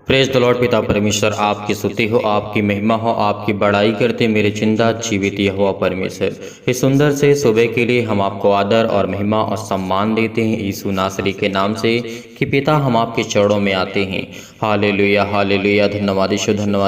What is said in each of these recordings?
Praise the Lord. पिता परमेश्वर आपकी स्तुति हो, आपकी महिमा हो, आपकी बड़ाई करते मेरे जिंदा जीवित यहोवा परमेश्वर। इस सुंदर से सुबह के लिए हम आपको आदर और महिमा और सम्मान देते हैं यीशु नासरी के नाम से कि पिता हम आपके चरणों में आते हैं। Hallelujah hallelujah. धन्यवाद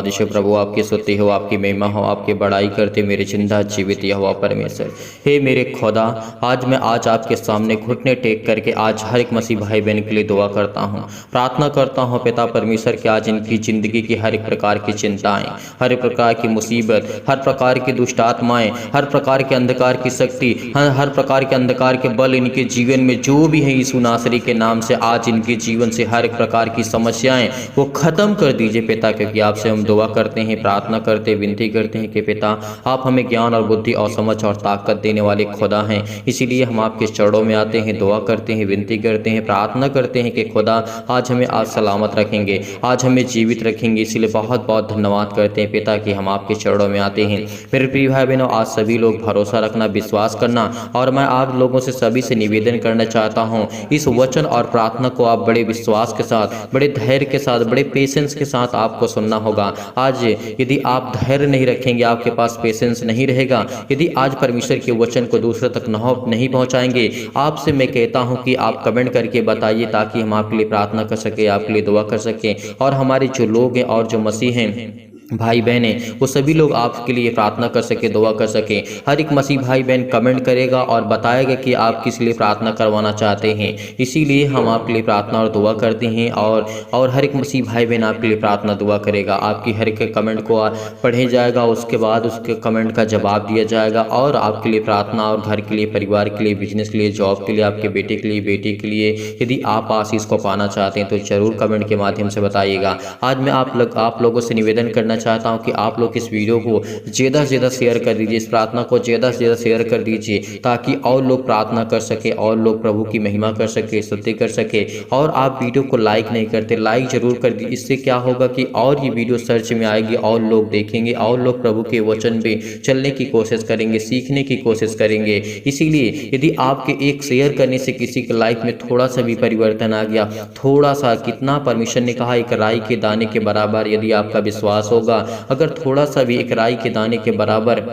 यीशु प्रभु, आपकी स्तुति हो, आपकी महिमा हो, आपकी बड़ाई करते मेरे जिंदा जीवित यहोवा परमेश्वर। हे मेरे खुदा, आज आपके सामने घुटने टेक करके आज हर एक मसीह भाई बहन के लिए दुआ करता हूँ, प्रार्थना करता हूँ पिता परमेश्वर कि आज इनकी जिंदगी की हर एक प्रकार की चिंताएं, हर एक प्रकार की मुसीबत, हर प्रकार की दुष्ट आत्माएं, हर प्रकार के अंधकार की शक्ति, हर प्रकार के अंधकार के बल इनके जीवन में जो भी है यीशु नासरी के नाम से आज इनके जीवन से हर एक प्रकार की समस्याएं वो खत्म कर दीजिए पिता। क्योंकि आपसे हम दुआ करते हैं, प्रार्थना करते, विनती करते हैं कि पिता आप हमें ज्ञान और बुद्धि और समझ और ताकत देने वाले खुदा हैं। इसीलिए हम आपके चरणों में आते हैं, दुआ करते हैं, विनती करते हैं, प्रार्थना करते हैं कि खुदा आज हमें आज सलामत रखेंगे, आज हमें जीवित रखेंगे। इसीलिए बहुत बहुत धन्यवाद करते हैं पिता कि हम आपके चरणों में आते हैं। मेरे प्रिय भाई बहनों, आज सभी लोग भरोसा रखना, विश्वास करना, और मैं आप लोगों से सभी से निवेदन करना चाहता हूं, इस वचन और प्रार्थना को आप बड़े विश्वास के साथ, बड़े धैर्य के साथ, बड़े पेशेंस के साथ आपको सुनना होगा। आज यदि आप धैर्य नहीं रखेंगे, आपके पास पेशेंस नहीं रहेगा, यदि आज परमेश्वर के वचन को दूसरे तक नहीं पहुंचाएंगे, आपसे मैं कहता हूं कि आप कमेंट करके बताइए ताकि हम आपके लिए प्रार्थना कर सके, आपके लिए दुआ कर सकें, और हमारे जो लोग हैं और जो मसीह हैं भाई बहन हैं वो सभी लोग आपके लिए प्रार्थना कर सके, दुआ कर सके। हर एक मसीह भाई बहन कमेंट करेगा और बताएगा कि आप किस लिए प्रार्थना करवाना चाहते हैं। इसीलिए हम आपके लिए प्रार्थना और दुआ करते हैं, और हर एक मसीह भाई बहन आपके लिए प्रार्थना दुआ करेगा। आपकी हर एक कमेंट को पढ़े जाएगा, उसके बाद उसके कमेंट का जवाब दिया जाएगा, और आपके लिए प्रार्थना, और घर के लिए, परिवार के लिए, बिजनेस के लिए, जॉब के लिए, आपके बेटे के लिए, बेटी के लिए, यदि आप आशीष को पाना चाहते हैं तो जरूर कमेंट के माध्यम से बताइएगा। आज मैं आप लोगों से निवेदन करना चाहता हूं कि आप लोग इस वीडियो को ज़्यादा से ज़्यादा शेयर कर दीजिए, इस प्रार्थना को ज़्यादा से ज़्यादा शेयर कर दीजिए ताकि और लोग प्रार्थना कर सके, और लोग प्रभु की महिमा कर सके, स्तुति कर सके। और आप वीडियो को लाइक नहीं करते, लाइक जरूर कर दीजिए। इससे क्या होगा कि और ये वीडियो सर्च में आएगी, और लोग देखेंगे, और लोग प्रभु के वचन पे चलने की कोशिश करेंगे, सीखने की कोशिश करेंगे। इसीलिए यदि आपके एक शेयर करने से किसी के लाइफ में थोड़ा सा भी परिवर्तन आ गया, थोड़ा सा, कितना परमेश्वर ने कहा एक राई के दाने के बराबर यदि आपका विश्वास होगा, अगर थोड़ा सा भी एक राई के दाने के बराबर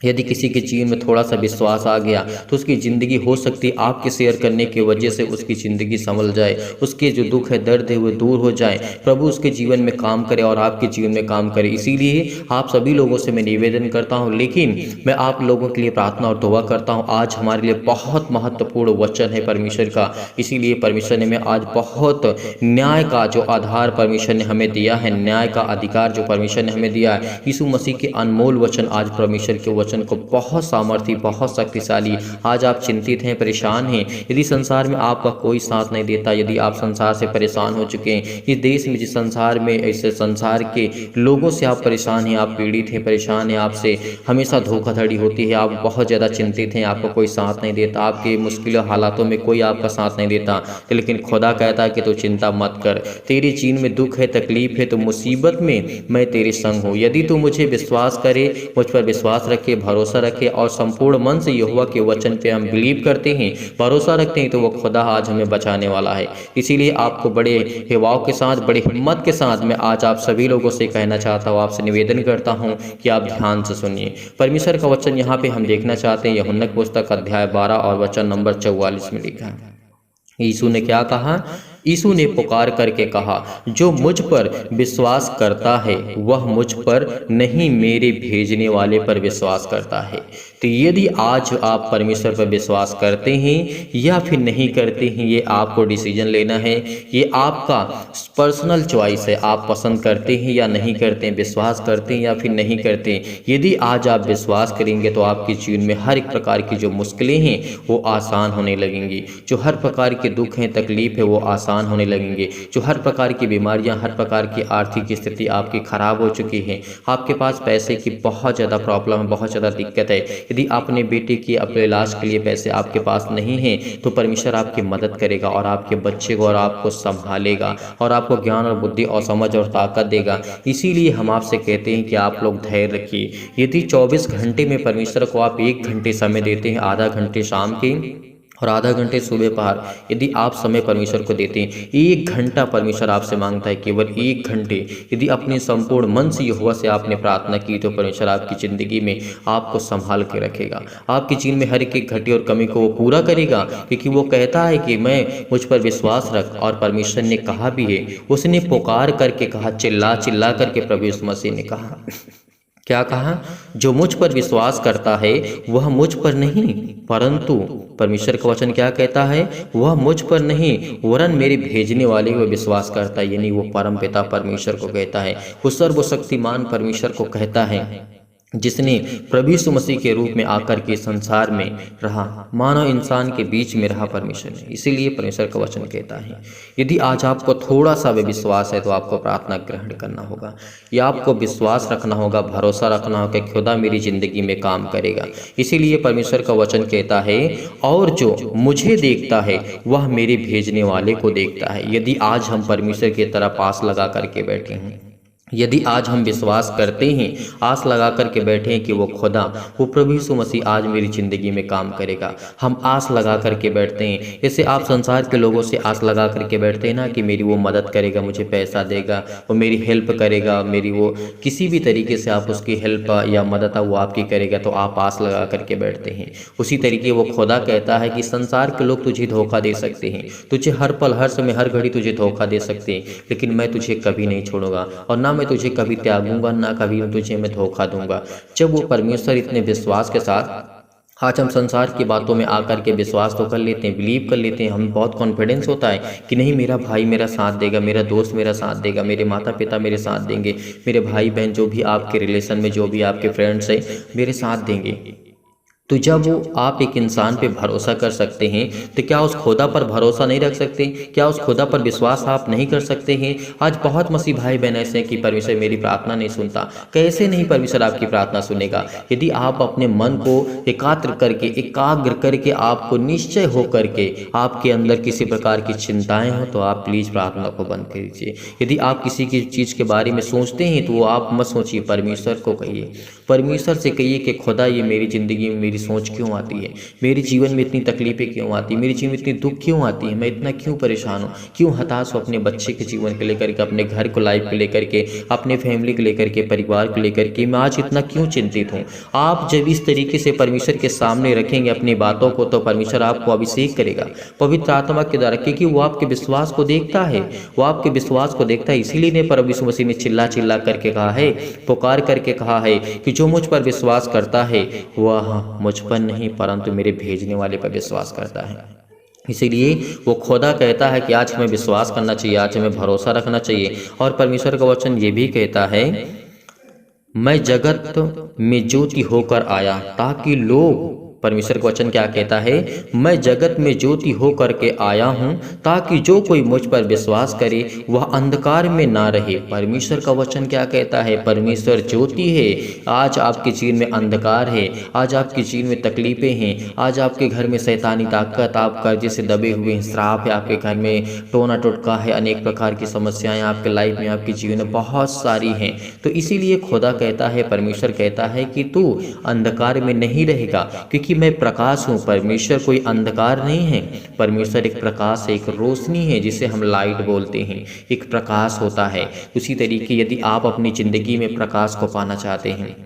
यदि किसी के जीवन में थोड़ा सा विश्वास आ गया तो उसकी ज़िंदगी हो सकती है आपके शेयर करने की वजह से उसकी ज़िंदगी संभल जाए, उसके जो दुख है, दर्द है वो दूर हो जाए, प्रभु उसके जीवन में काम करे और आपके जीवन में काम करे। इसीलिए आप सभी लोगों से मैं निवेदन करता हूं, लेकिन मैं आप लोगों के लिए प्रार्थना और दुआ करता हूं। आज हमारे लिए बहुत महत्वपूर्ण वचन है परमेश्वर का। इसीलिए परमेश्वर ने हमें आज बहुत न्याय का जो आधार परमेश्वर ने हमें दिया है, न्याय का अधिकार जो परमेश्वर ने हमें दिया है, यीशु मसीह के अनमोल वचन, आज परमेश्वर के वचन को बहुत सामर्थी, बहुत शक्तिशाली। आज आप चिंतित हैं, परेशान हैं, यदि संसार में आपका कोई साथ नहीं देता, यदि आप संसार से परेशान हो चुके हैं, इस देश में, जिस संसार में, ऐसे संसार के लोगों से आप परेशान हैं, आप पीड़ित हैं, परेशान हैं, आपसे हमेशा धोखाधड़ी होती है, आप बहुत ज़्यादा चिंतित हैं, आपको कोई साथ नहीं देता, आपके मुश्किल हालातों में कोई आपका साथ नहीं देता, लेकिन खुदा कहता है कि तू चिंता मत कर, तेरे जीवन में दुख है, तकलीफ है, तो मुसीबत में मैं तेरे संग हूँ। यदि तू मुझे विश्वास करे, मुझ पर विश्वास रखे, भरोसा रखे, और संपूर्ण मन से यहोवा के वचन पे हम बिलीव करते हैं, भरोसा रखते हैं, तो वो खुदा आज हमें बचाने वाला है। इसीलिए आपको बड़े हिवाव के साथ, बड़ी हिम्मत के साथ मैं आज आप सभी लोगों से कहना चाहता हूँ, आपसे निवेदन करता हूँ कि आप ध्यान से सुनिए। परमेश्वर का वचन यहाँ पे हम देखना चाहते हैं, यूहन्ना की पुस्तक अध्याय 12 और वचन नंबर 44 में लिखा है। यीशु ने क्या कहा? यीशु ने पुकार करके कहा, जो मुझ पर विश्वास करता है वह मुझ पर नहीं, मेरे भेजने वाले पर विश्वास करता है। तो यदि आज आप परमेश्वर पर विश्वास करते हैं या फिर नहीं करते हैं, ये आपको डिसीजन लेना है, ये आपका पर्सनल चॉइस है। आप पसंद करते हैं या नहीं करते हैं, विश्वास करते हैं या फिर नहीं करते हैं। यदि आज आप विश्वास करेंगे तो आपके जीवन में हर एक प्रकार की जो मुश्किलें हैं वो आसान होने लगेंगी, जो हर प्रकार के दुख हैं, तकलीफ है, वो आसान होने लगेंगे, जो हर प्रकार की बीमारियां, हर प्रकार की आर्थिक स्थिति आपकी खराब हो चुकी है, आपके पास पैसे की बहुत ज़्यादा प्रॉब्लम है, बहुत ज़्यादा दिक्कत है, यदि अपने बेटे की अपने इलाज के लिए पैसे आपके पास नहीं हैं, तो परमेश्वर आपकी मदद करेगा और आपके बच्चे को और आपको संभालेगा, और आपको ज्ञान और बुद्धि और समझ और ताकत देगा। इसीलिए हम आपसे कहते हैं कि आप लोग धैर्य रखिए। यदि 24 घंटे में परमेश्वर को आप 1 घंटे समय देते हैं, आधा घंटे शाम के और आधा घंटे सुबह पहर यदि आप समय परमेश्वर को देते हैं, 1 घंटा परमेश्वर आपसे मांगता है, केवल 1 घंटे यदि अपने संपूर्ण मन से यहोवा से आपने प्रार्थना की तो परमेश्वर आपकी ज़िंदगी में आपको संभाल के रखेगा। आपके जीवन में हर एक घटी और कमी को वो पूरा करेगा, क्योंकि वो कहता है कि मैं मुझ पर विश्वास रख। और परमेश्वर ने कहा भी है, उसने पुकार करके कहा, चिल्ला चिल्ला करके प्रभु यीशु मसीह ने कहा, क्या कहा? जो मुझ पर विश्वास करता है वह मुझ पर नहीं परंतु, परमेश्वर का वचन क्या कहता है? वह मुझ पर नहीं वरन मेरे भेजने वाले को विश्वास करता है। यानी वो परम पिता परमेश्वर को कहता है, वो सर्वशक्तिमान परमेश्वर को कहता है, जिसने प्रभु यीशु मसीह के रूप में आकर के संसार में रहा, मानव इंसान के बीच में रहा परमेश्वर ने। इसीलिए परमेश्वर का वचन कहता है, यदि आज आपको थोड़ा सा भी विश्वास है तो आपको प्रार्थना ग्रहण करना होगा, या आपको विश्वास रखना होगा, भरोसा रखना होगा कि खुदा मेरी ज़िंदगी में काम करेगा। इसीलिए परमेश्वर का वचन कहता है, और जो मुझे देखता है वह मेरे भेजने वाले को देखता है। यदि आज हम परमेश्वर की तरफ आस लगा करके बैठे हैं, यदि आज हम विश्वास करते हैं, आस लगा करके बैठे हैं कि वो खुदा, वो प्रभु यीशु मसीह आज मेरी ज़िंदगी में काम करेगा, हम आस लगा करके बैठते हैं। जैसे आप संसार के लोगों से आस लगा करके बैठते हैं ना कि मेरी वो मदद करेगा, मुझे पैसा देगा, वो मेरी हेल्प करेगा, मेरी वो किसी भी तरीके से आप उसकी हेल्प या मदद वो आपकी करेगा, तो आप आस लगा करके बैठते हैं। उसी तरीके वो खुदा कहता है कि संसार के लोग तुझे धोखा दे सकते हैं, तुझे हर पल, हर समय, हर घड़ी तुझे धोखा दे सकते हैं, लेकिन मैं तुझे कभी नहीं छोड़ूंगा और ना मैं तुझे कभी त्यागूंगा, ना कभी तुझे मैं धोखा दूंगा। जब वो परमेश्वर इतने विश्वास के साथ, आज हम संसार की बातों में आकर के विश्वास तो कर लेते हैं, बिलीव कर लेते हैं, हमें बहुत कॉन्फिडेंस होता है कि नहीं मेरा भाई मेरा साथ देगा, मेरा दोस्त मेरा साथ देगा, मेरे माता पिता मेरे साथ देंगे, मेरे भाई बहन जो भी आपके रिलेशन में जो भी आपके फ्रेंड्स हैं मेरे साथ देंगे। तो जब वो आप एक इंसान पे भरोसा कर सकते हैं तो क्या उस खुदा पर भरोसा नहीं रख सकते? क्या उस खुदा पर विश्वास आप नहीं कर सकते हैं? आज बहुत मसीह भाई बहन ऐसे हैं कि परमेश्वर मेरी प्रार्थना नहीं सुनता। कैसे नहीं परमेश्वर आपकी प्रार्थना सुनेगा? यदि आप अपने मन को एकाग्र करके आपको निश्चय हो करके आपके अंदर किसी प्रकार की चिंताएं हो तो आप प्लीज़ प्रार्थना को बंद कर दीजिए। यदि आप किसी की चीज़ के बारे में सोचते हैं तो वो आप मत सोचिए, परमेश्वर को कहिए, परमेश्वर से कहिए कि खुदा ये मेरी ज़िंदगी में मेरी सोच क्यों आती है, मेरे जीवन में इतनी तकलीफें क्यों आती है, मेरे जीवन में इतनी दुख क्यों आती है, मैं इतना क्यों परेशान हूँ, क्यों हताश हूँ अपने बच्चे के जीवन को लेकर के, अपने घर को लाइफ को लेकर के, अपने फैमिली को लेकर के, परिवार को लेकर के, मैं आज इतना क्यों चिंतित हूँ। आप जब इस तरीके से परमेश्वर के सामने रखेंगे अपनी बातों को तो परमेश्वर आपको अभिषेक करेगा पवित्र आत्मा के द्वारा, क्योंकि वो आपके विश्वास को देखता है, वो आपके विश्वास को देखता है। इसीलिए ने प्रभु यीशु मसीह ने चिल्ला चिल्ला करके कहा है, पुकार करके कहा है कि जो मुझ पर विश्वास करता है वह मुझ पर नहीं परंतु मेरे भेजने वाले पर विश्वास करता है। इसीलिए वो खुदा कहता है कि आज हमें विश्वास करना चाहिए, आज हमें भरोसा रखना चाहिए। और परमेश्वर का वचन ये भी कहता है, मैं जगत में ज्योति होकर आया ताकि लोग, परमेश्वर का वचन क्या कहता है, मैं जगत में ज्योति होकर के आया हूँ ताकि जो कोई मुझ पर विश्वास करे वह अंधकार में ना रहे। परमेश्वर का वचन क्या कहता है, परमेश्वर ज्योति है। आज आपके जीवन में अंधकार है, आज आपके जीवन में तकलीफें हैं, आज आपके घर में शैतानी ताकत, आप कर्जे से दबे हुए हैं, श्राप है आपके घर में, टोना टोटका है, अनेक प्रकार की समस्याएं आपके लाइफ में, आपके जीवन में बहुत सारी हैं। तो इसीलिए खुदा कहता है, परमेश्वर कहता है कि तू अंधकार में नहीं रहेगा, क्योंकि कि मैं प्रकाश हूँ। परमेश्वर कोई अंधकार नहीं है, परमेश्वर एक प्रकाश है, एक रोशनी है जिसे हम लाइट बोलते हैं, एक प्रकाश होता है। उसी तरीके यदि आप अपनी ज़िंदगी में प्रकाश को पाना चाहते हैं,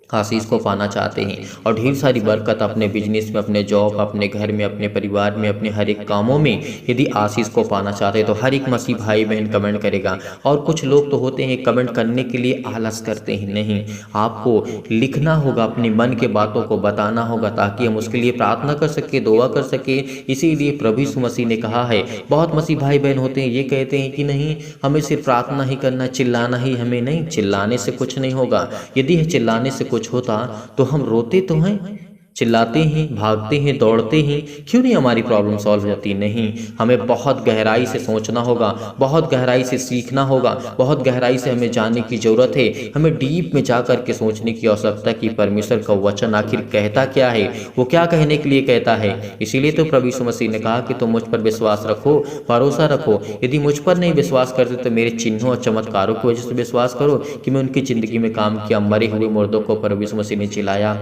आशीष को पाना चाहते हैं और ढेर सारी बरकत अपने बिजनेस में, अपने जॉब, अपने घर में, अपने परिवार में, अपने हर एक कामों में यदि आशीष को पाना चाहते हैं तो हर एक मसीह भाई बहन कमेंट करेगा। और कुछ लोग तो होते हैं कमेंट करने के लिए आलस करते हैं, नहीं, आपको लिखना होगा, अपने मन के बातों को बताना होगा ताकि हम उसके लिए प्रार्थना कर सके, दुआ कर सके। इसीलिए प्रभु यीशु मसीह ने कहा है, बहुत मसीह भाई बहन होते हैं ये कहते हैं कि नहीं हमें सिर्फ प्रार्थना ही करना, चिल्लाना ही हमें, नहीं, चिल्लाने से कुछ नहीं होगा। यदि चिल्लाने से कुछ होता तो हम रोते तो हैं, चिल्लाते हैं, भागते हैं, दौड़ते हैं, क्यों नहीं हमारी प्रॉब्लम सॉल्व हो जाती? नहीं, हमें बहुत गहराई से सोचना होगा, बहुत गहराई से सीखना होगा, बहुत गहराई से हमें जानने की ज़रूरत है। हमें डीप में जा कर के सोचने की आवश्यकता कि परमेश्वर का वचन आखिर कहता क्या है, वो क्या कहने के लिए कहता है। इसीलिए तो प्रभु यीशु मसीह ने कहा कि तुम मुझ पर विश्वास रखो, भरोसा रखो। यदि मुझ पर नहीं विश्वास करते तो मेरे चिन्हों और चमत्कारों की वजह से विश्वास करो कि मैं उनकी ज़िंदगी में काम किया। मरे हुए मुर्दों को प्रभु यीशु मसीह ने जिलाया,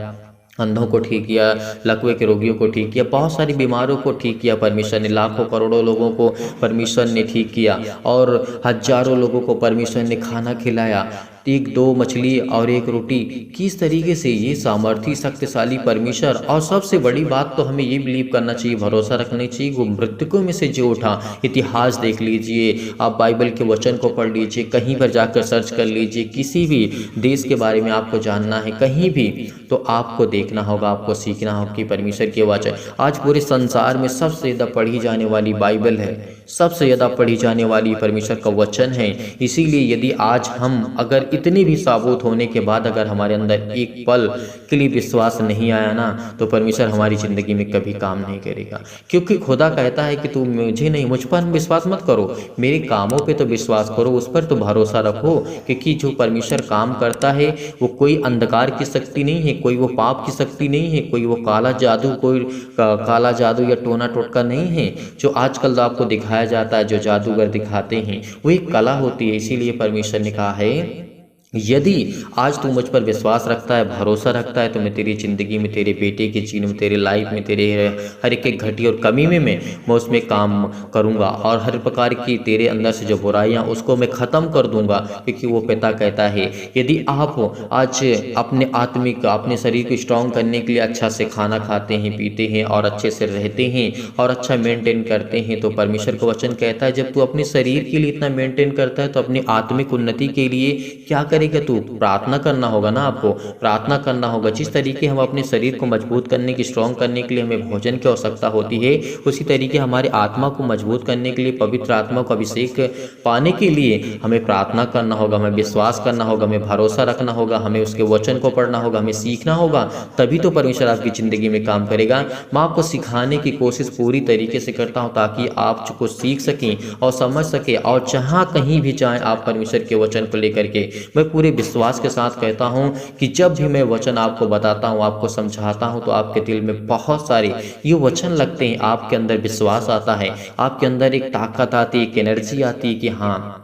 अंधों को ठीक किया, लकवे के रोगियों को ठीक किया, बहुत सारी बीमारों को ठीक किया परमेश्वर ने, लाखों करोड़ों लोगों को परमेश्वर ने ठीक किया और हजारों लोगों को परमेश्वर ने खाना खिलाया। एक दो मछली और एक रोटी, किस तरीके से ये सामर्थी शक्तिशाली परमेश्वर। और सबसे बड़ी बात तो हमें ये बिलीव करना चाहिए, भरोसा रखना चाहिए, वो मृतकों में से जो उठा। इतिहास देख लीजिए, आप बाइबल के वचन को पढ़ लीजिए, कहीं पर जाकर सर्च कर लीजिए, किसी भी देश के बारे में आपको जानना है कहीं भी, तो आपको देखना होगा, आपको सीखना होगा कि परमेश्वर की वचन। आज पूरे संसार में सबसे ज़्यादा पढ़ी जाने वाली बाइबल है, सबसे ज़्यादा पढ़ी जाने वाली परमेश्वर का वचन है। इसीलिए यदि आज हम अगर इतनी भी साबुत होने के बाद अगर हमारे अंदर एक पल के लिए विश्वास नहीं आया ना, तो परमेश्वर हमारी ज़िंदगी में कभी काम नहीं करेगा। क्योंकि खुदा कहता है कि तुम मुझे नहीं, मुझ पर विश्वास मत करो, मेरे कामों पे तो विश्वास करो, उस पर तो भरोसा रखो। क्योंकि जो परमेश्वर काम करता है वो कोई अंधकार की शक्ति नहीं है, कोई वो पाप की शक्ति नहीं है, कोई वो काला जादू, कोई काला जादू या टोना टोटका नहीं है जो आजकल आपको दिखाया जाता है, जो जादूगर दिखाते हैं, वो एक कला होती है। इसीलिए परमेश्वर ने कहा है यदि आज तू मुझ पर विश्वास रखता है, भरोसा रखता है, तो मैं तेरी ज़िंदगी में, तेरे बेटे के जीवन में, तेरे लाइफ में, तेरे हर एक घटी और कमी में मैं उसमें काम करूंगा और हर प्रकार की तेरे अंदर से जो बुराइयां उसको मैं ख़त्म कर दूंगा। क्योंकि वो पिता कहता है यदि आप आज अपने आत्मिक, अपने शरीर को स्ट्रॉन्ग करने के लिए अच्छा से खाना खाते हैं, पीते हैं और अच्छे से रहते हैं और अच्छा मेंटेन करते हैं, तो परमेश्वर का वचन कहता है जब तू अपने शरीर के लिए इतना मेंटेन करता है तो अपनी आत्मिक उन्नति के लिए क्या करेगा तू? प्रार्थना करना होगा ना, आपको प्रार्थना करना होगा। जिस तरीके हम अपने शरीर को मजबूत करने की, स्ट्रॉन्ग करने के लिए हमें भोजन की आवश्यकता होती है, उसी तरीके हमारे आत्मा को मजबूत करने के लिए, पवित्र आत्मा को अभिषेक पाने के लिए हमें प्रार्थना करना होगा, हमें विश्वास करना होगा, हमें भरोसा रखना होगा, हमें उसके वचन को पढ़ना होगा, हमें सीखना होगा, तभी तो परमेश्वर आपकी ज़िंदगी में काम करेगा। मैं आपको सिखाने की कोशिश पूरी तरीके से करता हूँ ताकि आप कुछ सीख सकें और समझ सकें और जहाँ कहीं भी जाएं आप परमेश्वर के वचन को लेकर के। मैं पूरे विश्वास के साथ कहता हूं कि जब भी मैं वचन आपको बताता हूं, आपको समझाता हूं, तो आपके दिल में बहुत सारे ये वचन लगते हैं, आपके अंदर विश्वास आता है, आपके अंदर एक ताकत आती है, एक एनर्जी आती है कि हाँ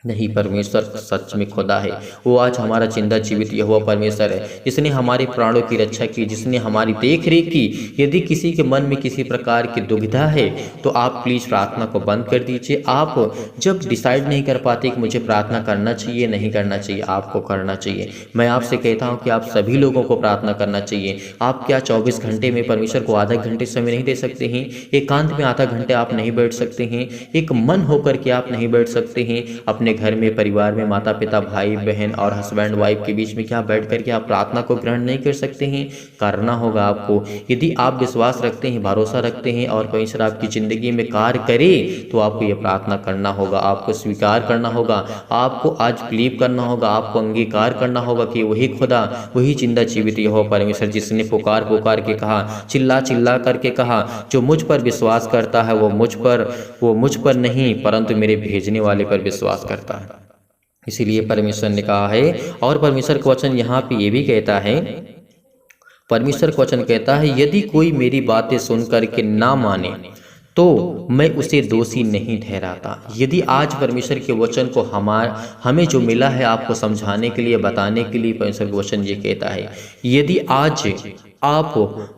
नहीं, परमेश्वर सच में खुदा है। वो आज हमारा जिंदा जीवित यहोवा परमेश्वर है, जिसने हमारे प्राणों की रक्षा की, जिसने हमारी देख रेख की। यदि किसी के मन में किसी प्रकार की दुविधा है तो आप प्लीज़ प्रार्थना को बंद कर दीजिए। आप जब डिसाइड नहीं कर पाते कि मुझे प्रार्थना करना चाहिए नहीं करना चाहिए, आपको करना चाहिए। मैं आपसे कहता हूँ कि आप सभी लोगों को प्रार्थना करना चाहिए। आप क्या 24 घंटे में परमेश्वर को आधा घंटे समय नहीं दे सकते हैं? एकांत में आधा घंटे आप नहीं बैठ सकते हैं? एक मन होकर के आप नहीं बैठ सकते हैं? अपने घर में, परिवार में, माता पिता, भाई बहन और हस्बैंड वाइफ के बीच में क्या बैठ करके आप प्रार्थना को ग्रहण नहीं कर सकते हैं? करना होगा आपको। यदि आप विश्वास रखते हैं, भरोसा रखते हैं और परमेश्वर आपकी ज़िंदगी में कार्य करे, तो आपको ये प्रार्थना करना होगा, आपको स्वीकार करना होगा, आपको आज बिलीव करना होगा, आपको अंगीकार करना होगा कि वही खुदा, वही जिंदा जीवित यहोवा परमेश्वर, जिसने पुकार पुकार के कहा, चिल्ला चिल्ला करके कहा, जो मुझ पर विश्वास करता है वो मुझ पर नहीं परंतु मेरे भेजने वाले पर विश्वास करता है। इसीलिए परमेश्वर ने कहा है। और परमेश्वर का वचन यहाँ पे ये भी कहता है, परमेश्वर का वचन कहता है यदि कोई मेरी बातें सुन करके ना माने तो मैं उसे दोषी नहीं ठहराता। यदि आज परमेश्वर के वचन को हमें जो मिला है आपको समझाने के लिए, बताने के लिए, परमेश्वर का वचन ये कहता है यदि आज आप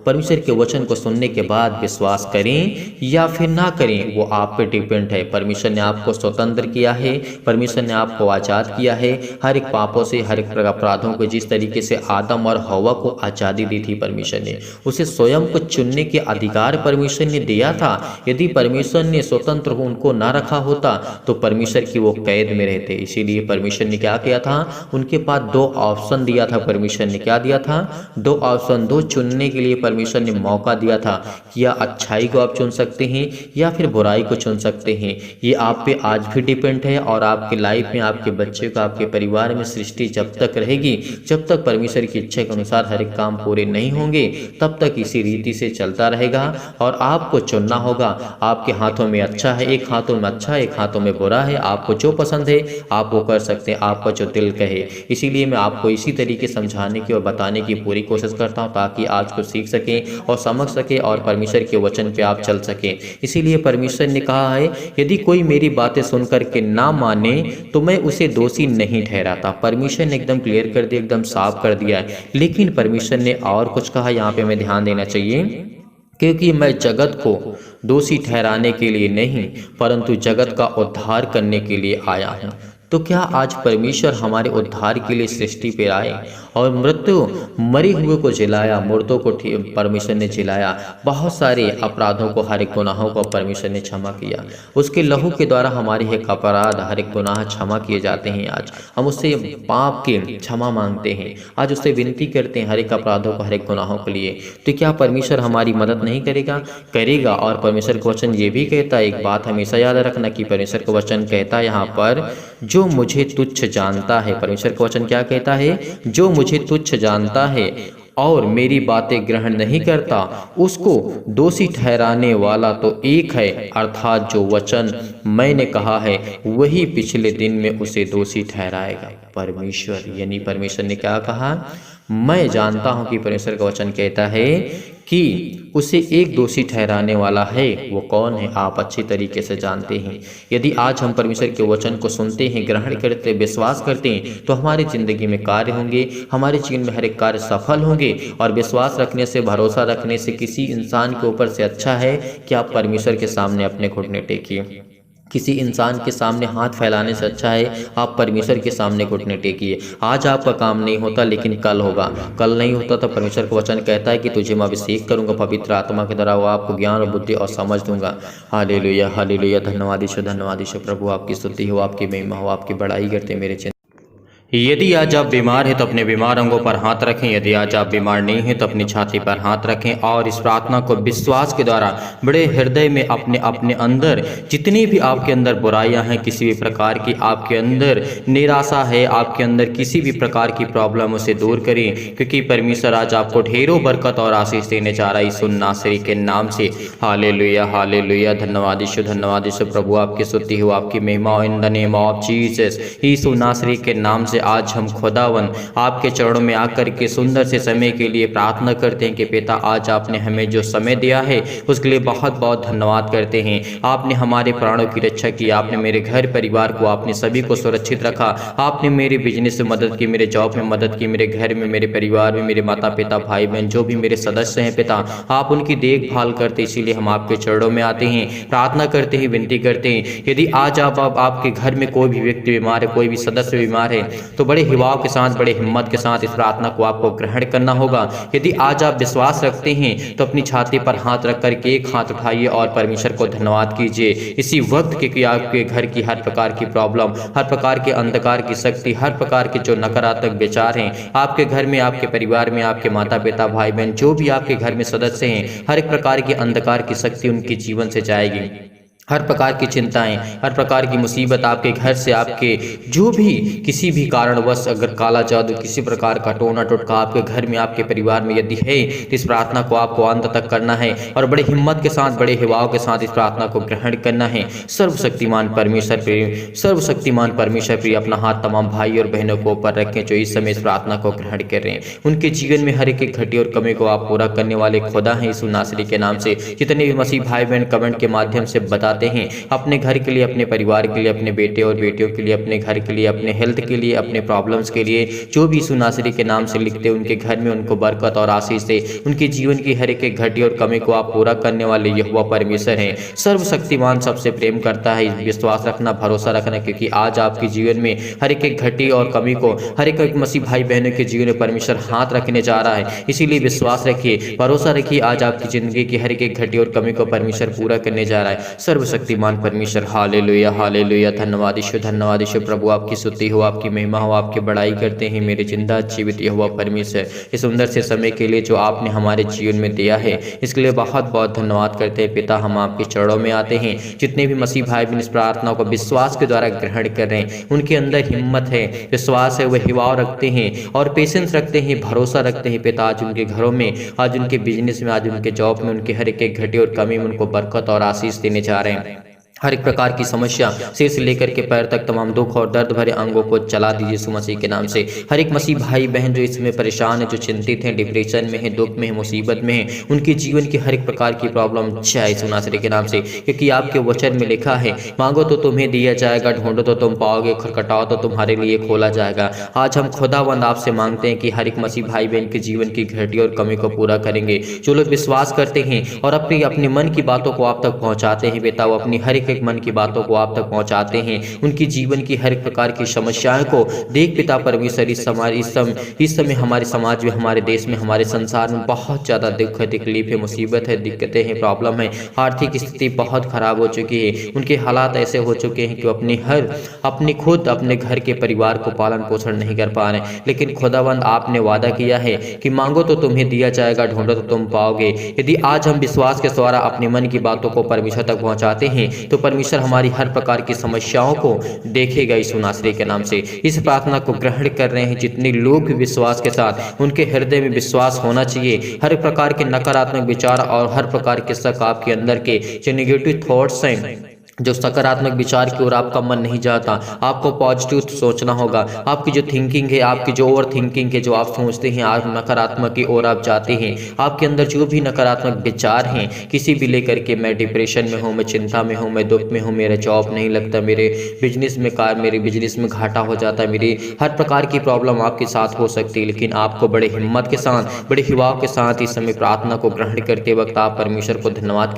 परमेश्वर के वचन को सुनने के बाद विश्वास करें या फिर ना करें, वो आप पे डिपेंड है। परमेश्वर ने आपको स्वतंत्र किया है, परमेश्वर ने आपको आज़ाद किया है हर एक पापों से, हर एक अपराधों को। जिस तरीके से आदम और हवा को आज़ादी दी थी परमेश्वर ने, उसे स्वयं को चुनने के अधिकार परमेश्वर ने दिया था। यदि परमेश्वर ने स्वतंत्र उनको ना रखा होता तो परमेश्वर की वो कैद में रहते। इसीलिए परमेश्वर ने क्या किया था, उनके पास दो ऑप्शन दिया था। परमेश्वर ने क्या दिया था, दो ऑप्शन, दो चुनने के लिए परमेश्वर ने मौका दिया था कि या अच्छाई को आप चुन सकते हैं या फिर बुराई को चुन सकते हैं। ये आप पे आज भी डिपेंड है और आपके लाइफ में, आपके बच्चे को, आपके परिवार में सृष्टि जब तक रहेगी, जब तक परमेश्वर की इच्छा के अनुसार हर एक काम पूरे नहीं होंगे, तब तक इसी रीति से चलता रहेगा। और आपको चुनना होगा। आपके हाथों में अच्छा है, एक हाथों में अच्छा है, एक हाथों में बुरा है। आपको जो पसंद है आप वो कर सकते हैं, आपका जो दिल कहे। इसीलिए मैं आपको इसी तरीके समझाने की और बताने की पूरी कोशिश करता हूँ ताकि ताकि आज को सीख सकें और समझ सकें और परमेश्वर के वचन पे आप चल सकें। इसीलिए परमेश्वर ने कहा है, यदि कोई मेरी बातें सुन करके ना माने तो मैं उसे दोषी नहीं ठहराता। परमेश्वर ने एकदम क्लियर कर दिया, एकदम साफ कर दिया है। लेकिन परमेश्वर ने और कुछ कहा, यहाँ पे हमें ध्यान देना चाहिए, क्योंकि मैं जगत को दोषी ठहराने के लिए नहीं परंतु जगत का उद्धार करने के लिए आया हूँ। तो क्या आज परमेश्वर हमारे उद्धार के लिए सृष्टि पे आए और मरे हुए को जिलाया, मुर्दों को परमेश्वर ने जिलाया, बहुत सारे अपराधों को, हर एक गुनाहों को परमेश्वर ने क्षमा किया। उसके लहू के द्वारा हमारे एक अपराध, हर एक गुनाह क्षमा किए जाते हैं। आज हम उससे पाप के क्षमा मांगते हैं, आज उससे विनती करते हैं हर एक अपराधों को, हर एक गुनाहों के लिए। तो क्या परमेश्वर हमारी मदद नहीं करेगा? करेगा। और परमेश्वर का वचन ये भी कहता है, एक बात हमेशा याद रखना कि परमेश्वर का वचन कहता है यहाँ पर, जो मुझे तुच्छ जानता है, परमेश्वर का वचन क्या कहता है? जो मुझे तुच्छ जानता है और मेरी बातें ग्रहण नहीं करता, उसको दोषी ठहराने वाला तो एक है, अर्थात जो वचन मैंने कहा है वही पिछले दिन में उसे दोषी ठहराएगा। परमेश्वर यानी परमेश्वर ने क्या कहा? मैं जानता हूं कि परमेश्वर का वचन कहता है कि उसे एक दोषी ठहराने वाला है। वो कौन है? आप अच्छी तरीके से जानते हैं। यदि आज हम परमेश्वर के वचन को सुनते हैं, ग्रहण करते, विश्वास करते हैं, तो हमारी ज़िंदगी में कार्य होंगे, हमारे जीवन में हर एक कार्य सफल होंगे। और विश्वास रखने से, भरोसा रखने से किसी इंसान के ऊपर से अच्छा है कि आप परमेश्वर के सामने अपने घुटने टेकिए। किसी इंसान के सामने हाथ फैलाने से अच्छा है आप परमेश्वर के सामने घुटने टेकिए। आज आपका काम नहीं होता लेकिन कल होगा। कल नहीं होता तो परमेश्वर का वचन कहता है कि तुझे मैं अभिषेक करूंगा पवित्र आत्मा के द्वारा, वो आपको ज्ञान और बुद्धि और समझ दूंगा। Hallelujah, hallelujah. धन्यवाद यीशु प्रभु, आपकी स्तुति हो, आपकी महिमा हो, आपकी बड़ाई करते मेरे। यदि आज आप बीमार हैं तो अपने बीमार अंगों पर हाथ रखें। यदि आज आप बीमार नहीं हैं तो अपनी छाती पर हाथ रखें और इस प्रार्थना को विश्वास के द्वारा बड़े हृदय में अपने अपने अंदर जितनी भी आपके अंदर बुराइयां हैं, किसी भी प्रकार की आपके अंदर निराशा है, आपके अंदर किसी भी प्रकार की प्रॉब्लम, उसे दूर करें, क्योंकि परमेश्वर आज आपको ढेरों बरकत और आशीष देने जा रहा है यीशु नासरी के नाम से। Hallelujah, hallelujah. धन्यवाद यीशु प्रभु, आपकी स्तुति हो, आपकी महिमा in the name of Jesus. यीशु नासरी के नाम से आज हम खुदावन आपके चरणों में आकर के सुंदर से समय के लिए प्रार्थना करते हैं कि पिता आज आपने हमें जो समय दिया है उसके लिए बहुत बहुत धन्यवाद करते हैं। आपने हमारे प्राणों की रक्षा की, आपने मेरे घर परिवार को, आपने सभी को सुरक्षित रखा, आपने मेरे बिजनेस में मदद की, मेरे जॉब में मदद की, मेरे घर में, मेरे परिवार में, मेरे माता पिता, भाई बहन, जो भी मेरे सदस्य हैं पिता, आप उनकी देखभाल करते। इसीलिए हम आपके चरणों में आते हैं, प्रार्थना करते हैं, विनती करते हैं। यदि आज आपके घर में कोई भी व्यक्ति बीमार है, कोई भी सदस्य बीमार है, तो बड़े हिवाव के साथ, बड़े हिम्मत के साथ इस प्रार्थना को आपको ग्रहण करना होगा। यदि आज आप विश्वास रखते हैं तो अपनी छाती पर हाथ रख करके एक हाथ उठाइए और परमेश्वर को धन्यवाद कीजिए इसी वक्त के कि आपके घर की हर प्रकार की प्रॉब्लम, हर प्रकार के अंधकार की शक्ति, हर प्रकार के जो नकारात्मक विचार हैं आपके घर में, आपके परिवार में, आपके माता पिता, भाई बहन, जो भी आपके घर में सदस्य हैं, हर एक प्रकार की अंधकार की शक्ति उनके जीवन से जाएगी। हर प्रकार की चिंताएं, हर प्रकार की मुसीबत आपके घर से, आपके जो भी किसी भी कारणवश अगर काला जादू, किसी प्रकार का टोना टोटका आपके घर में, आपके परिवार में यदि है, तो इस प्रार्थना को आपको अंत तक करना है और बड़े हिम्मत के साथ, बड़े हिवाव के साथ इस प्रार्थना को ग्रहण करना है। सर्वशक्तिमान परमेश्वर प्रिय, सर्वशक्तिमान परमेश्वर प्रिय अपना हाथ तमाम भाई और बहनों को ऊपर रखें जो इस समय इस प्रार्थना को ग्रहण कर रहे हैं। उनके जीवन में हर एक घटी और कमी को आप पूरा करने वाले खुदा हैं यीशु नासरी के नाम से। जितने भी मसीह भाई बहन कमेंट के माध्यम से बताते हैं अपने घर के लिए, अपने परिवार के लिए, अपने बेटे और बेटियों के लिए, अपने घर के लिए, अपने हेल्थ के लिए, अपने प्रॉब्लम्स के लिए, जो भी यीशु नासरी के नाम से लिखते उनके घर में उनको बरकत और आशीष दे। उनके जीवन की हर एक घटी और कमी को आप पूरा करने वाले यहोवा परमेश्वर हैं। सर्वशक्तिमान सबसे प्रेम करता है, विश्वास रखना, भरोसा रखना, क्योंकि आज आपके जीवन में हर एक घटी और कमी को, हर एक मसीह भाई बहनों के जीवन में परमेश्वर हाथ रखने जा रहा है। इसीलिए विश्वास रखिए, भरोसा रखिए, आज आपकी जिंदगी की हर एक घटी और कमी को परमेश्वर पूरा करने जा रहा है। सर्वशक्तिमान परमेश्वर, हालेलुया, हालेलुया। धन्यवाद यीशु प्रभु, आपकी स्तुति हो, आपकी महिमा हो, आपकी बड़ाई करते हैं मेरे जिंदा जीवित यहोवा परमेश्वर। इस सुंदर से समय के लिए जो आपने हमारे जीवन में दिया है इसके लिए बहुत बहुत धन्यवाद करते हैं पिता। हम आपके चरणों में आते हैं। जितने भी मसीह भाई बहन इस प्रार्थना को विश्वास के द्वारा ग्रहण कर रहे हैं, उनके अंदर हिम्मत है, विश्वास है, वह हिवाव रखते हैं और पेशेंस रखते हैं, भरोसा रखते हैं पिता। आज उनके घरों में, आज उनके बिजनेस में, आज उनके जॉब में, उनके हर एक घटी और कमी में उनको बरकत और आशीष देने जा रहे हैं। हर एक प्रकार की समस्या सिर से लेकर के पैर तक तमाम दुख और दर्द भरे अंगों को चला दीजिए यीशु मसीह के नाम से। हर एक मसीह भाई बहन जो इसमें परेशान है, जो चिंतित हैं, डिप्रेशन में है, दुख में है, मुसीबत में है, उनके जीवन की हर एक प्रकार की प्रॉब्लम जाए यीशु नासरी के नाम से। क्योंकि आपके वचन में लिखा है, मांगो तो तुम्हें दिया जाएगा, ढूंढो तो तुम पाओगे, खटखटाओ तो तुम्हारे लिए खोला जाएगा। आज हम खुदावंद आपसे मांगते हैं कि हर एक मसीह भाई बहन के जीवन की घटी और कमी को पूरा करेंगे। जो लोग विश्वास करते हैं और अपने मन की बातों को आप तक पहुंचाते हैं, बेटा वो अपनी हर एक मन की बातों को आप तक पहुंचाते हैं, उनकी जीवन की हर एक प्रकार की समस्याओं को देख पिता परमेश्वर इस समय हमारे समाज में, हमारे देश में, हमारे संसार में बहुत ज़्यादा दुख है, तकलीफ है, मुसीबत है, दिक्कतें हैं, प्रॉब्लम है, आर्थिक स्थिति बहुत खराब हो चुकी है, उनके हालात ऐसे हो चुके हैं कि अपने खुद अपने घर के परिवार को पालन पोषण नहीं कर पा रहे। लेकिन खुदावंद आपने वादा किया है कि मांगो तो तुम्हें दिया जाएगा, ढूंढो तो तुम पाओगे। यदि आज हम विश्वास के द्वारा अपने मन की बातों को परमेश्वर तक पहुंचाते हैं तो परमेश्वर हमारी हर प्रकार की समस्याओं को देखेगा यीशु नासरी के नाम से। इस प्रार्थना को ग्रहण कर रहे हैं जितने लोग भी विश्वास के साथ, उनके हृदय में विश्वास होना चाहिए। हर प्रकार के नकारात्मक विचार और हर प्रकार के शक आपके अंदर के जो नेगेटिव थॉट्स हैं, जो सकारात्मक विचार की ओर आपका मन नहीं जाता, आपको पॉजिटिव सोचना होगा। आपकी जो थिंकिंग है, आपकी जो ओवर थिंकिंग है, जो आप सोचते हैं आप नकारात्मक की ओर आप जाते हैं, आपके अंदर जो भी नकारात्मक विचार हैं किसी भी लेकर के, मैं डिप्रेशन में हूँ, मैं चिंता में हूँ, मैं दुख में हूँ, मेरा जॉब नहीं लगता, मेरे बिजनेस में घाटा हो जाता है, मेरी हर प्रकार की प्रॉब्लम आपके साथ हो सकती है। लेकिन आपको बड़े हिम्मत के साथ, बड़े हिवाव के साथ इस समय प्रार्थना को ग्रहण करते वक्त आप परमेश्वर को धन्यवाद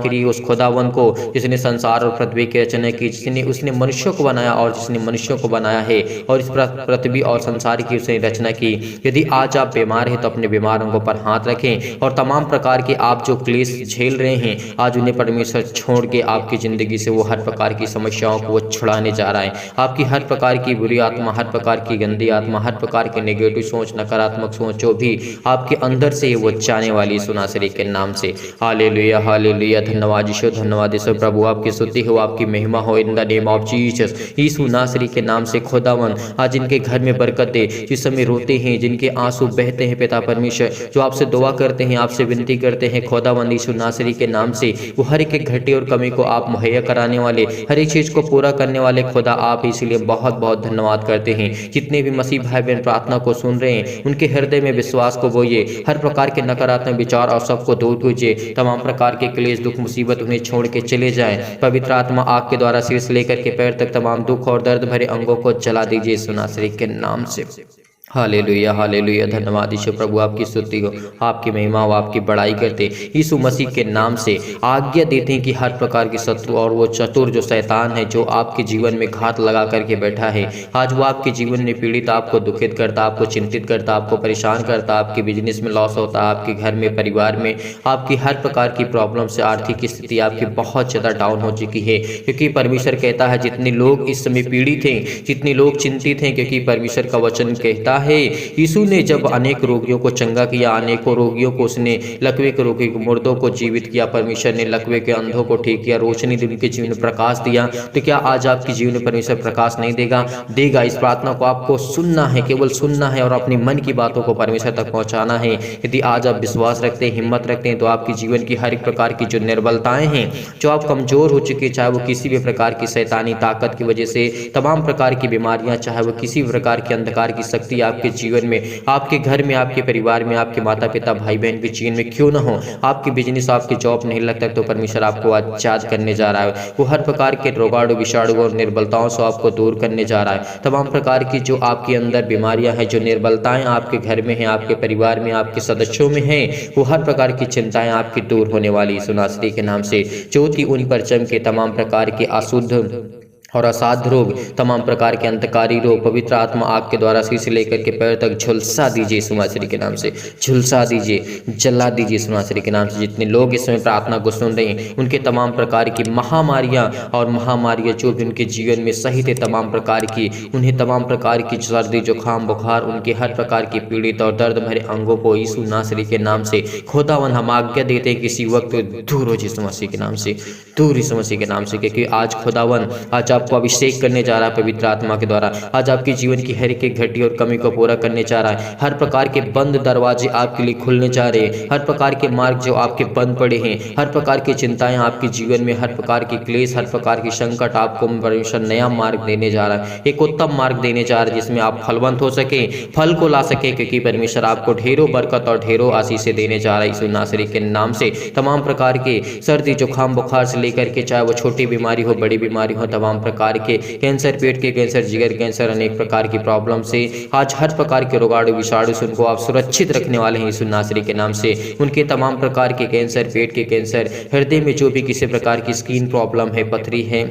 करिए उस खुदावन को जिसने संसार और पृथ्वी की रचना की, जिसने उसने मनुष्यों को बनाया और जिसने मनुष्यों को बनाया है और इस पृथ्वी और संसार की उसने रचना की। यदि आज आप बीमार हैं तो अपने बीमार अंगों पर हाथ रखें और तमाम प्रकार के आप जो क्लेश झेल रहे हैं आज उन्हें परमेश्वर छोड़ के आपकी जिंदगी से वो हर प्रकार की समस्याओं को वो छुड़ाने जा रहा है। आपकी हर प्रकार की बुरी आत्मा, हर प्रकार की गंदी आत्मा, हर प्रकार की नेगेटिव सोच, नकारात्मक सोच जो भी आपके अंदर से वो जाने वाली यीशु नासरी के नाम से। Hallelujah hallelujah. धन्यवाद यीशु प्रभु, आपकी स्तुति हो, आपकी महिमा हो in the name of Jesus. यीशु नासरी के नाम से खुदावन आज इनके घर में बरकत दे, जिस समय रोते हैं, जिनके आंसू बहते हैं पिता परमेश्वर, जो आपसे दुआ करते हैं, आपसे विनती करते हैं खुदावन यीशु नासरी के नाम से, वो हर एक घटी और कमी को आप मुहैया कराने वाले, हर एक चीज को पूरा करने वाले खुदा आप, इसलिए बहुत बहुत धन्यवाद करते हैं। जितने भी मसीह भाई बहन प्रार्थना को सुन रहे हैं उनके हृदय में विश्वास को बोइए, हर प्रकार के नकारात्मक विचार और सबको दूर कीजिए, तमाम प्रकार के क्लेश, दुख, मुसीबत उन्हें छोड़ के चले जाएं। पवित्र आत्मा आग के द्वारा सिर से लेकर के पैर तक तमाम दुख और दर्द भरे अंगों को जला दीजिए यीशु नासरी के नाम से। Hallelujah hallelujah. धन्यवाद यीशु प्रभु, आपकी स्तुति हो, आपकी महिमा हो, आपकी बड़ाई करते यीशु मसीह के नाम से आज्ञा देते हैं कि हर प्रकार की शत्रु और वो चतुर जो शैतान है जो आपके जीवन में घात लगा करके बैठा है, आज वो आपके जीवन में पीड़ित, आपको दुखित करता, आपको चिंतित करता, आपको परेशान करता, आपके बिजनेस में लॉस होता, आपके घर में, परिवार में आपकी हर प्रकार की प्रॉब्लम से आर्थिक स्थिति आपकी बहुत ज़्यादा डाउन हो चुकी है। क्योंकि परमेश्वर कहता है जितने लोग इस समय पीड़ित हैं, जितने लोग चिंतित हैं, क्योंकि परमेश्वर का वचन कहता है यीशु ने जब अनेक रोगियों को चंगा किया, अनेकों रोगियों को उसने, लकवे के रोगी, मुर्दों को जीवित किया, परमेश्वर ने लकवे के अंधों को ठीक किया, रोशनी दी, उनके जीवन में प्रकाश दिया, तो क्या आज आपके जीवन में परमेश्वर प्रकाश नहीं देगा? इस प्रार्थना को आपको सुनना है, केवल सुनना है और अपने मन की बातों को परमेश्वर तक पहुंचाना है। यदि आज आप विश्वास रखते हैं, हिम्मत रखते हैं, तो आपकी जीवन की हर एक प्रकार की जो निर्बलताएं हैं, जो आप कमजोर हो चुके, चाहे वो किसी भी प्रकार की शैतानी ताकत की वजह से, तमाम प्रकार की बीमारियां, चाहे वो किसी भी प्रकार की अंधकार की शक्ति आपके जीवन में, आपके घर में, आपके परिवार में, आपके माता पिता भाई बहन के जीवन में क्यों ना हो, आपकी बिजनेस, आपकी जॉब नहीं लगता, तो परमेश्वर आपको आजाद करने जा रहा है। वो हर प्रकार के रोगाणु, विषाणु और निर्बलताओं से आपको दूर करने जा रहा है। तमाम प्रकार की जो आपके अंदर बीमारियां हैं, जो निर्बलताएं आपके घर में हैं, आपके परिवार में, आपके सदस्यों में हैं, वो हर प्रकार की चिंताएं आपकी दूर होने वाली यीशु नासरी के नाम से। ज्योति उन पर चमके, तमाम प्रकार के अशुद्ध और असाध्य रोग, तमाम प्रकार के अंतकारी रोग, पवित्र आत्मा आग के द्वारा सिर से लेकर के पैर तक झुलसा दीजिए यीशु मसीह के नाम से, झुलसा दीजिए, जला दीजिए यीशु मसीह के नाम से। जितने लोग इस समय प्रार्थना को सुन रहे हैं उनके तमाम प्रकार की महामारियां जो भी उनके जीवन में सहित है, तमाम प्रकार की, उन्हें तमाम प्रकार की सर्दी, जुकाम, बुखार, उनके हर प्रकार की पीड़ित और दर्द भरे अंगों को यीशु नासरी के नाम से खुदावन हम आज्ञा देते हैं किसी वक्त दूर हो यीशु मसीह के नाम से, दूर यीशु मसीह के नाम से। क्योंकि आज खुदावन, आज आपको अभिषेक करने जा रहा है पवित्र आत्मा के द्वारा। आज आपके जीवन की हर एक घटी और कमी को पूरा करने जा रहा है। हर प्रकार के बंद दरवाजे आपके लिए खुलने जा रहे हैं। हर प्रकार के मार्ग जो आपके बंद पड़े हैं, हर प्रकार की चिंताएं आपके जीवन में, हर प्रकार की क्लेश, हर प्रकार की संकट, आपको परमेश्वर नया मार्ग देने जा रहा है। एक उत्तम मार्ग देने जा रहा है जिसमें आप फलवंत हो सके, फल को ला सके, क्योंकि परमेश्वर आपको ढेरों बरकत और ढेरों आशीषें देने जा रहा है यीशु नासरी के नाम से। तमाम प्रकार के सर्दी जुकाम बुखार से लेकर के, चाहे वो छोटी बीमारी हो बड़ी बीमारी हो, तमाम प्रकार के कैंसर, पेट के कैंसर, जिगर कैंसर, अनेक प्रकार की प्रॉब्लम से आज हर प्रकार के रोगाणु विषाणु से उनको आप सुरक्षित रखने वाले हैं यीशु नासरी के नाम से। उनके तमाम प्रकार के कैंसर, पेट के कैंसर, हृदय में जो भी किसी प्रकार की स्किन प्रॉब्लम है, पथरी है,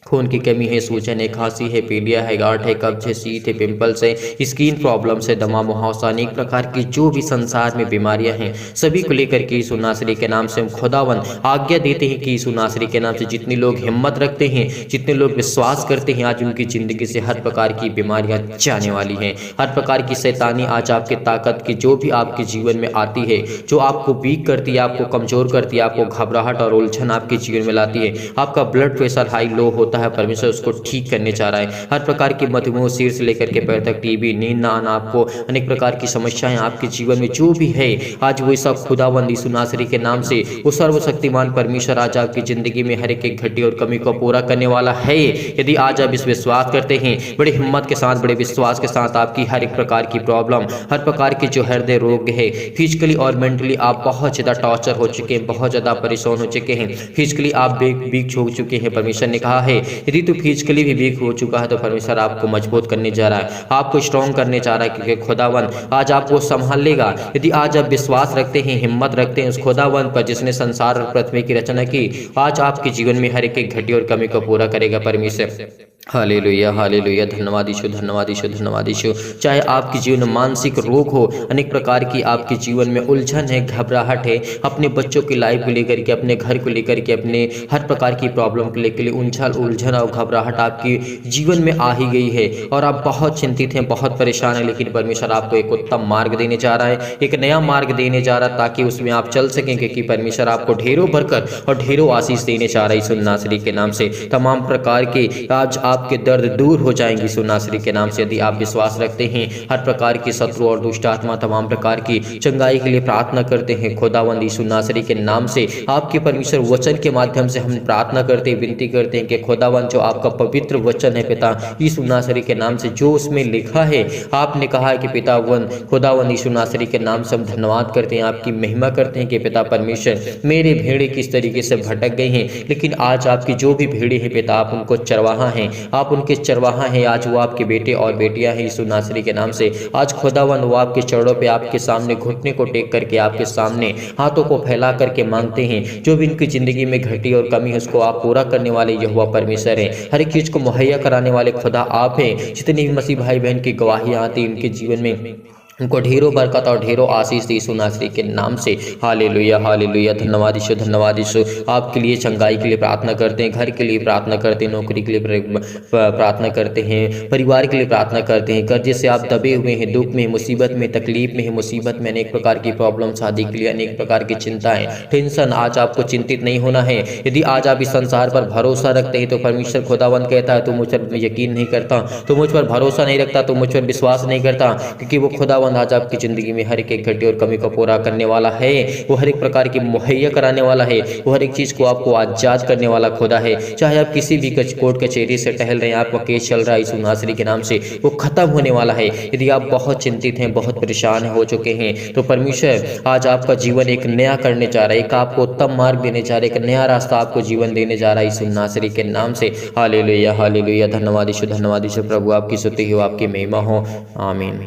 खून की कमी है, सूजन है, खांसी है, पीलिया है, गांठ है, कब्ज है, शीत है, पिंपल्स है, स्किन प्रॉब्लम से, दमा मुहावसा, अनेक प्रकार की जो भी संसार में बीमारियां हैं, सभी को लेकर के यीशु नासरी के नाम से हम खुदावन आज्ञा देते हैं कि यीशु नासरी के नाम से जितने लोग हिम्मत रखते हैं, जितने लोग विश्वास करते हैं, आज उनकी जिंदगी से हर प्रकार की बीमारियां जाने वाली हैं। हर प्रकार की शैतानी आज आपके ताकत की जो भी आपके जीवन में आती है, जो आपको वीक करती है, आपको कमजोर करती है, आपको घबराहट और उलझन आपके जीवन में लाती है, आपका ब्लड प्रेशर हाई लो होता है, परमेश्वर उसको ठीक करने चाह रहा है। हर प्रकार की मधुमेह, सिर से लेकर के पैर तक, टीबी, नींद ना आना, आपको अनेक प्रकार की समस्याएं आपके जीवन में जो भी है, आज वो सब खुदावंद यीशु नासरी के नाम से वो सर्वशक्तिमान परमेश्वर आज आपकी जिंदगी में हर एक घटी और कमी को पूरा करने वाला है। यदि आज आप इस विश्वास करते हैं, बड़ी हिम्मत के साथ, बड़े विश्वास के साथ, आपकी हर एक प्रकार की प्रॉब्लम, हर प्रकार की जो हृदय रोग है, फिजिकली और मेंटली आप बहुत ज्यादा टॉर्चर हो चुके हैं, बहुत ज्यादा परेशान हो चुके हैं, फिजिकली आप वीक हो चुके हैं, परमेश्वर ने कहा है यदि तो फिजिकली भी वीक हो चुका है तो परमेश्वर आपको मजबूत करने जा रहा है, आपको स्ट्रॉन्ग करने जा रहा है, क्योंकि खुदावन आज आपको संभाल लेगा। यदि आज आप विश्वास रखते हैं, हिम्मत रखते हैं उस खुदावन पर जिसने संसार और पृथ्वी की रचना की, आज आपके जीवन में हर एक घटी और कमी को पूरा करेगा परमेश्वर। हालेलुया, हालेलुया, धन्यवाद यीशु, धन्यवाद यीशु, धन्यवाद यीशु। चाहे आपके जीवन में मानसिक रोग हो, अनेक प्रकार की आपके जीवन में उलझन है, घबराहट है, अपने बच्चों की लाइफ को लेकर के, अपने घर को लेकर के, अपने हर प्रकार की प्रॉब्लम को लेकर उलझन और घबराहट आपकी जीवन में आ ही गई है और आप बहुत चिंतित हैं, बहुत परेशान हैं, लेकिन परमेश्वर आपको एक उत्तम मार्ग देने जा रहा है, एक नया मार्ग देने जा रहा है ताकि उसमें आप चल सकें, क्योंकि परमेश्वर आपको ढेरों बरकत और ढेरों आशीष देने जा रहा है यीशु नासरी के नाम से। तमाम प्रकार के आज आपके दर्द दूर हो जाएंगे यीशु नासरी के नाम से, यदि आप विश्वास रखते हैं। हर प्रकार की शत्रु और दुष्ट आत्मा तमाम प्रकार की चंगाई के लिए प्रार्थना करते हैं खुदावंद यीशु नासरी के नाम से। आपके परमेश्वर वचन के माध्यम से हम प्रार्थना करते हैं, विनती करते हैं कि खुदावंद जो आपका पवित्र वचन है पिता यीशु नासरी के नाम से, जो उसमें लिखा है, आपने कहा है कि पितावन खुदावंद यीशु नासरी के नाम से हम धन्यवाद करते हैं, आपकी महिमा करते हैं कि पिता परमेश्वर मेरे भेड़े किस तरीके से भटक गई हैं, लेकिन आज आपकी जो भी भेड़े हैं पिता आप उनको चरवाहा हैं, आप उनके चरवाहा हैं। आज वो आपके बेटे और बेटियां हैं यीशु नासरी के नाम से। आज खुदावन वो आपके चरणों पे आपके सामने घुटने को टेक करके आपके सामने हाथों को फैला करके मांगते हैं, जो भी इनकी जिंदगी में घटी और कमी है उसको आप पूरा करने वाले यहोवा परमेश्वर हैं। हर एक चीज को मुहैया कराने वाले खुदा आप हैं। जितनी भी मसीह भाई बहन की गवाहियां आती उनके जीवन में उनको ढेरों बरकत और ढेरों आशीष यीशु नासरी के नाम से। हालेलुया, हालेलुया, धन्यवाद यीशु, धन्यवाद यीशु। आपके लिए चंगाई के लिए प्रार्थना करते हैं, घर के लिए प्रार्थना करते हैं, नौकरी के लिए प्रार्थना करते हैं, परिवार के लिए प्रार्थना करते हैं। कर्जे से आप दबे हुए हैं, दुख में, मुसीबत में, तकलीफ में है, मुसीबत में, अनेक प्रकार की प्रॉब्लम, शादी के लिए अनेक प्रकार की चिंताएं, टेंशन, आज आपको चिंतित नहीं होना है। यदि आज आप इस संसार पर भरोसा रखते हैं तो परमेश्वर खुदावंद कहता है, तो मुझ पर यकीन नहीं करता, तो मुझ पर भरोसा नहीं रखता, तो मुझ पर विश्वास नहीं करता, क्योंकि वो खुदावंद आज आपकी जिंदगी में हर एक घटी और कमी को पूरा करने वाला है। वो हर एक प्रकार की मुहैया कराने वाला है, वो हर एक चीज को आपको आजाद करने वाला खुदा है। चाहे आप किसी भी कोर्ट कचहरी से टहल रहे हैं, आपका केस चल रहा है यीशु नासरी के नाम से, वो खत्म होने वाला है। यदि आप बहुत चिंतित हैं, बहुत परेशान हो चुके हैं, तो परमेश्वर आज आपका जीवन एक नया करने जा रहा है, एक आपको उत्तम मार्ग देने जा रहा है, एक नया रास्ता आपको जीवन देने जा रहा है यीशु नासरी के नाम से। हालेलुया, हालेलुया, धन्यवाद यीशु, धन्यवाद यीशु। प्रभु आपकी स्तुति हो, आपकी महिमा हो, आमीन।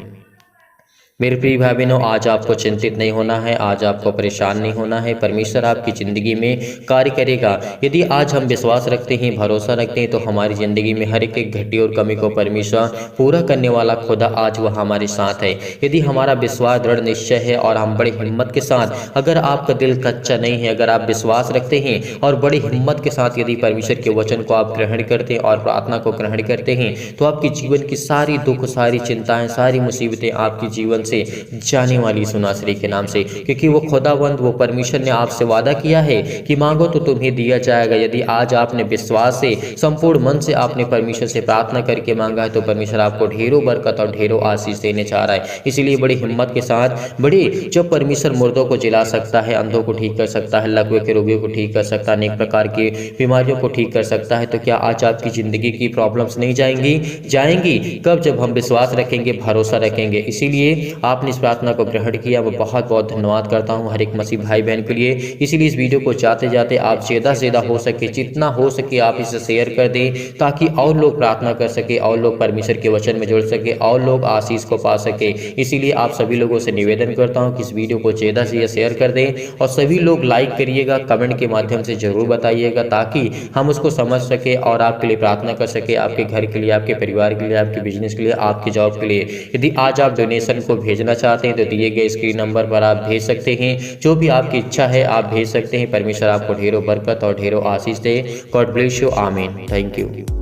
मेरे प्रिय भाई बहनों, आज आपको चिंतित नहीं होना है, आज आपको परेशान नहीं होना है। परमेश्वर आपकी ज़िंदगी में कार्य करेगा। यदि आज हम विश्वास रखते हैं, भरोसा रखते हैं, तो हमारी ज़िंदगी में हर एक घटी और कमी को परमेश्वर पूरा करने वाला खुदा आज वह हमारे साथ है। यदि हमारा विश्वास दृढ़ निश्चय है और हम बड़ी हिम्मत के साथ, अगर आपका दिल कच्चा नहीं है, अगर आप विश्वास रखते हैं और बड़ी हिम्मत के साथ यदि परमेश्वर के वचन को आप ग्रहण करते हैं और प्रार्थना को ग्रहण करते हैं, तो आपके जीवन की सारी दुख, सारी चिंताएँ, सारी मुसीबतें आपके जीवन से जाने वाली सुनासरी के नाम से, क्योंकि वो खुदावंद, वो परमेश्वर ने आपसे वादा किया है कि मांगो तो तुम्हें दिया जाएगा। यदि आज आपने विश्वास से, संपूर्ण मन से आपने परमेश्वर से प्रार्थना करके मांगा है तो परमेश्वर आपको ढेरों बरकत और ढेरों आशीष देने चाह रहा है। इसीलिए बड़ी हिम्मत के साथ, जब परमेश्वर मुर्दों को जिला सकता है, अंधों को ठीक कर सकता है, लकवे के रोगियों को ठीक कर सकता है, अनेक प्रकार की बीमारियों को ठीक कर सकता है, तो क्या आज आपकी जिंदगी की प्रॉब्लम्स नहीं जाएंगी? कब? जब हम विश्वास रखेंगे, भरोसा रखेंगे। इसीलिए आपने इस प्रार्थना को ग्रहण किया, मैं बहुत बहुत धन्यवाद करता हूँ हर एक मसीह भाई बहन के लिए। इसीलिए इस वीडियो को जाते जाते आप ज़्यादा से ज़्यादा हो सके, जितना हो सके आप इसे शेयर कर दें, ताकि और लोग प्रार्थना कर सके, और लोग परमेश्वर के वचन में जुड़ सके, और लोग आशीष को पा सके। इसीलिए आप सभी लोगों से निवेदन करता हूँ कि इस वीडियो को ज़्यादा से ज़्यादा शेयर कर दें, और सभी लोग लाइक करिएगा, कमेंट के माध्यम से जरूर बताइएगा, ताकि हम उसको समझ सके और आपके लिए प्रार्थना कर सके, आपके घर के लिए, आपके परिवार के लिए, आपके बिजनेस के लिए, आपकी जॉब के लिए। यदि आज आप डोनेशन को भेजना चाहते हैं तो दिए गए स्क्रीन नंबर पर आप भेज सकते हैं। जो भी आपकी इच्छा है आप भेज सकते हैं। परमेश्वर आपको ढेरों बरकत और ढेरों आशीष दे। God bless you. आमीन। Thank you.